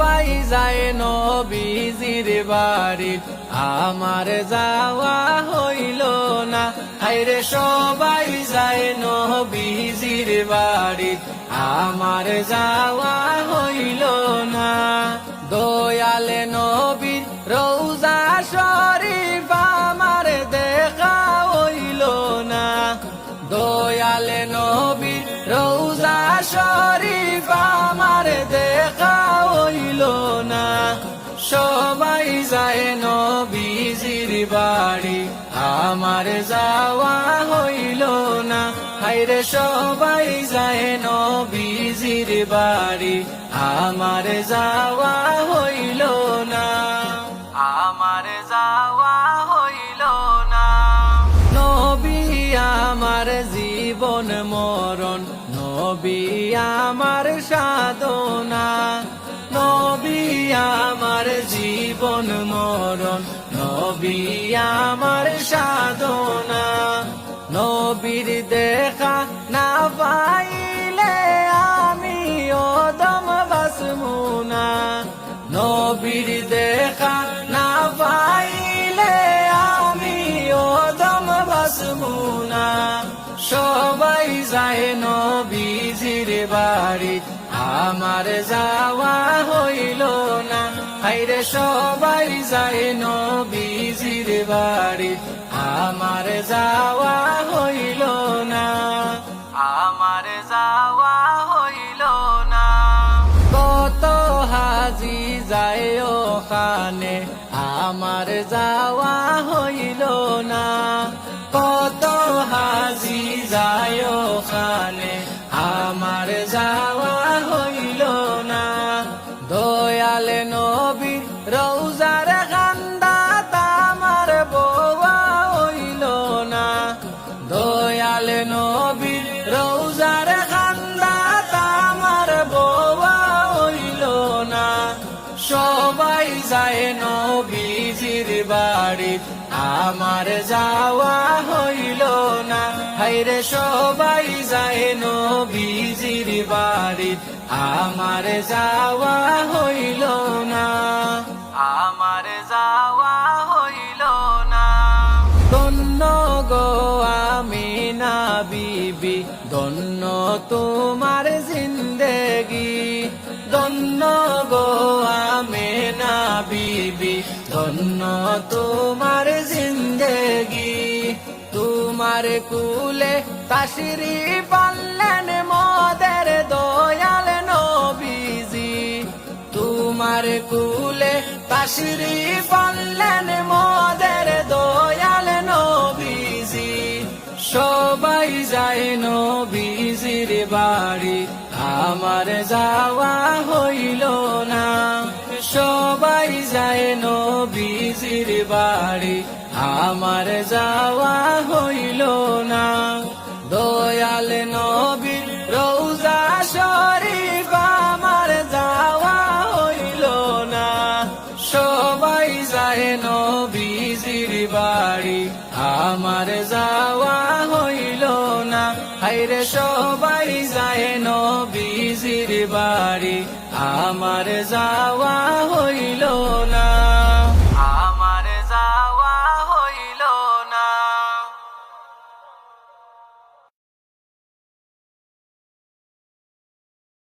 সবাই যায় নবীজির বাড়ি, আমার যাওয়া হইল না। হায়রে সবাই যায় নবীজির বাড়ি, আমার যাওয়া হইল না। দয়াল নবীর রওজা শরীফ আমার দেখা হইল না। দয়াল নবীর রওজা শরীফ আমার দেখা হইল না। সবাই যায় নবীজির বাড়ি, আমার যাওয়া হইল না। হায়রে সবাই যায় নবীজির বাড়ি, আমার যাওয়া হইল না। আমার যাওয়া হইল না। নবী আমার জীবন মরণ, নবী আমার সাধনা। নবী আমার জীবন মরণ, নবী আমার সাধনা। নবীর দেখা না পাইলে আমি ওদম বাসমু না। নবীর দেখা না পাইলে আমি ওদম বাসমু না। সবাই যায় নবীজির বাড়ি, আমার যাওয়া হইল না। হায়রে সবাই যায় নবীজির বাড়ি, আমার যাওয়া হইল না। আমার যাওয়া হইল না। কত হাজি যায় ওখানে, আমার যাওয়া হইল না। কত হাজি যায় ওখানে, আমার যাওয়া হইল না। দয়াল নবীর রওজার খান্দাত আমার বোয়া হইল না। দয়াল নবীর রওজার খান্দাত আমার বোয়া হইল না। সবাই যায় নবীজির বাড়ি, আমার যাওয়া হইল না। হায়রে সবাই যায় নবীজির বাড়ি, আমার যাওয়া হইল না। আমার যাওয়া হইল না। ধন্য গো আমিনা বিবি, ধন্য তোমার জিন্দেগি। ধন্য গো আমিনা বিবি, ধন্য তোমার জিন্দেগি। তোমার কুলে তাশরীফ আনলেন মোদের দয়াল নবীজি। তোমার কুলে তাশরীফ আনলেন মোদের দয়াল নবীজি। সবাই যায় নবীজির বাড়ি, আমার যাওয়া হইল না। সবাই যায় নবীজির বাড়ি, আমার যাওয়া হইল না। দয়াল নবীর রওজা শরীফ আমার যাওয়া হইল না। সবাই যায় নবীজির বাড়ি, আমার যাওয়া হইল না। হায়রে সবাই যায় নবীজির বাড়ি, আমার যাওয়া হইল না।